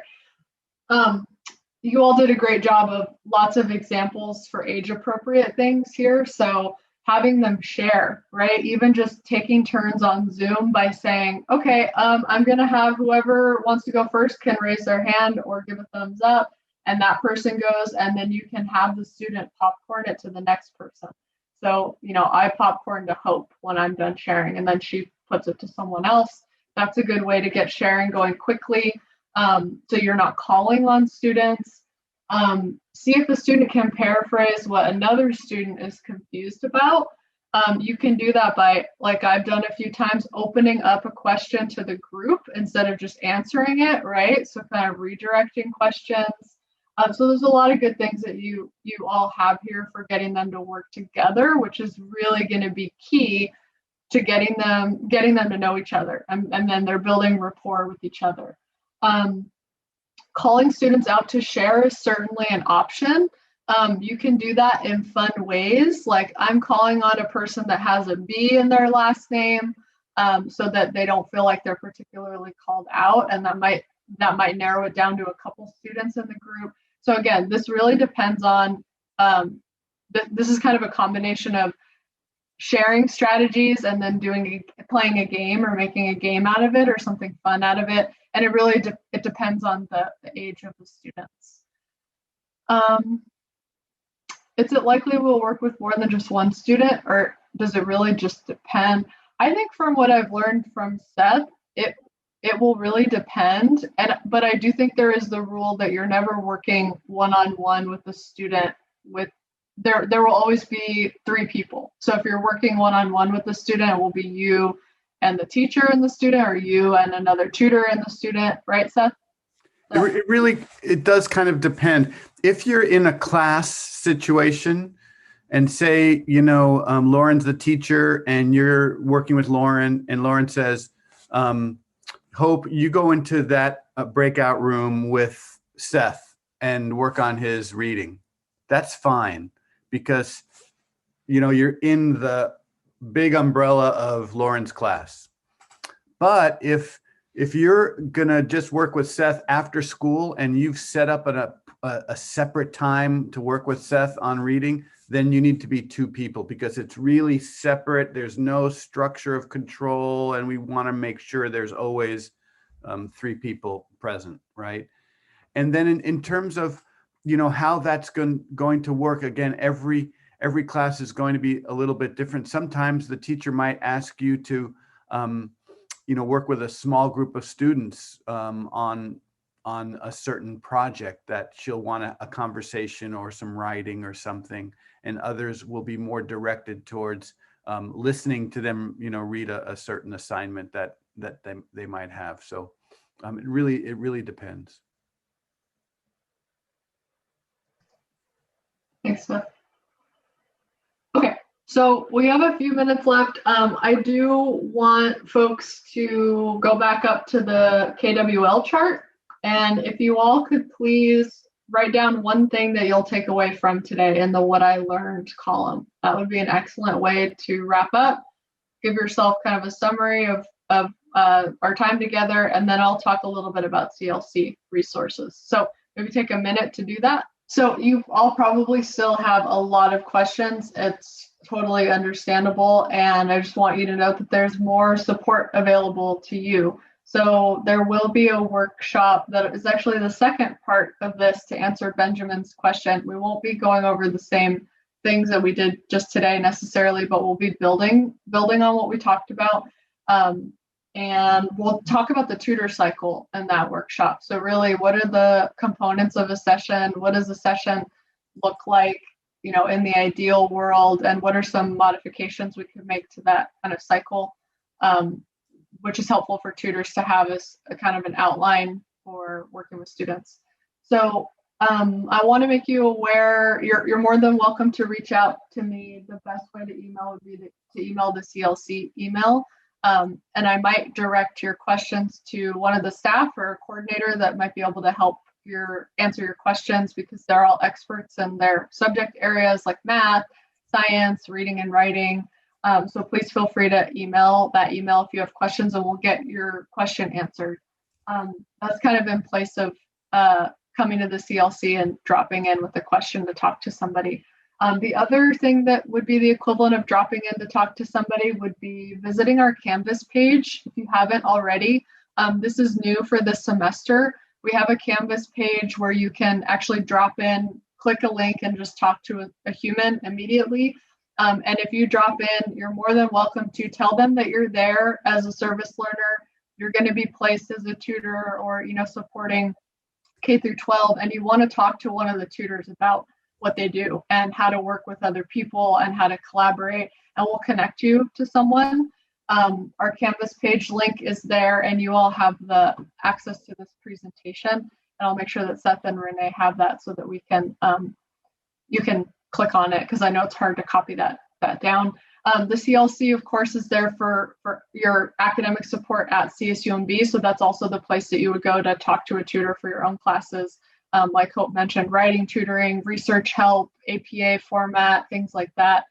You all did a great job of lots of examples for age appropriate things here. So having them share, right? Even just taking turns on Zoom by saying, okay, I'm gonna have whoever wants to go first can raise their hand or give a thumbs up, and that person goes, and then you can have the student popcorn it to the next person. So, I popcorn to Hope when I'm done sharing, and then she puts it to someone else. That's a good way to get sharing going quickly. So you're not calling on students. See if the student can paraphrase what another student is confused about. You can do that by, like I've done a few times, opening up a question to the group instead of just answering it, right? So kind of redirecting questions. So there's a lot of good things that you all have here for getting them to work together, which is really going to be key to getting them to know each other, and then they're building rapport with each other. Calling students out to share is certainly an option. You can do that in fun ways, like I'm calling on a person that has a B in their last name, so that they don't feel like they're particularly called out, and that might narrow it down to a couple students in the group. So again, this really depends on, this is kind of a combination of sharing strategies and then playing a game or making a game out of it or something fun out of it. And it really it depends on the age of the students. Is it likely we'll work with more than just one student, or does it really just depend? I think from what I've learned from Seth, it will really depend. But I do think there is the rule that you're never working one-on-one with the student. There will always be 3 people. So if you're working one-on-one with the student, it will be you and the teacher and the student, or you and another tutor and the student, right, Seth? So. It does kind of depend. If you're in a class situation and say, Lauren's the teacher and you're working with Lauren, and Lauren says, Hope, you go into that breakout room with Seth and work on his reading. That's fine, because you're in the big umbrella of Lauren's class. But if you're gonna just work with Seth after school and you've set up a separate time to work with Seth on reading, then you need to be 2 people, because it's really separate. There's no structure of control, and we want to make sure there's always 3 people present, right? And then in terms of how that's going to work, again, every class is going to be a little bit different. Sometimes the teacher might ask you to work with a small group of students on a certain project that she'll want a conversation or some writing or something, and others will be more directed towards listening to them read a certain assignment that they might have. So it really depends. Thanks, Beth. Okay, so we have a few minutes left. I do want folks to go back up to the KWL chart, and if you all could please write down one thing that you'll take away from today in the what I learned column. That would be an excellent way to wrap up. Give yourself kind of a summary of our time together, and then I'll talk a little bit about CLC resources. So maybe take a minute to do that. So you all probably still have a lot of questions. It's totally understandable. And I just want you to know that there's more support available to you. So there will be a workshop that is actually the second part of this to answer Benjamin's question. We won't be going over the same things that we did just today necessarily, but we'll be building on what we talked about. And we'll talk about the tutor cycle in that workshop. So really, what are the components of a session? What does a session look like, in the ideal world? And what are some modifications we could make to that kind of cycle, which is helpful for tutors to have as a kind of an outline for working with students. So I want to make you aware, you're more than welcome to reach out to me. The best way to email would be to email the CLC email. And I might direct your questions to one of the staff or a coordinator that might be able to help answer your questions, because they're all experts in their subject areas like math, science, reading and writing. So please feel free to email that email if you have questions, and we'll get your question answered. That's kind of in place of coming to the CLC and dropping in with a question to talk to somebody. The other thing that would be the equivalent of dropping in to talk to somebody would be visiting our Canvas page if you haven't already. This is new for this semester. We have a Canvas page where you can actually drop in, click a link, and just talk to a human immediately. And if you drop in, you're more than welcome to tell them that you're there as a service learner. You're going to be placed as a tutor or, supporting K through 12, and you want to talk to one of the tutors about what they do and how to work with other people and how to collaborate, and we'll connect you to someone. Our Canvas page link is there, and you all have the access to this presentation, and I'll make sure that Seth and Renee have that so that we can you can click on it, because I know it's hard to copy that down. The CLC, of course, is there for your academic support at CSUMB. So that's also the place that you would go to talk to a tutor for your own classes. Like Hope mentioned, writing tutoring, research help, APA format, things like that.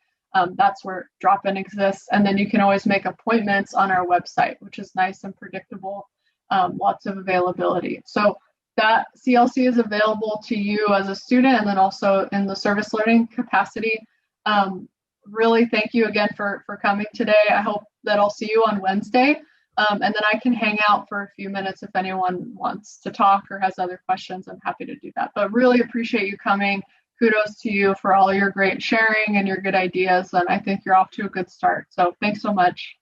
That's where drop-in exists. And then you can always make appointments on our website, which is nice and predictable, lots of availability. So that CLC is available to you as a student, and then also in the service learning capacity. Really, thank you again for coming today. I hope that I'll see you on Wednesday. And then I can hang out for a few minutes if anyone wants to talk or has other questions. I'm happy to do that. But really appreciate you coming. Kudos to you for all your great sharing and your good ideas. And I think you're off to a good start. So thanks so much.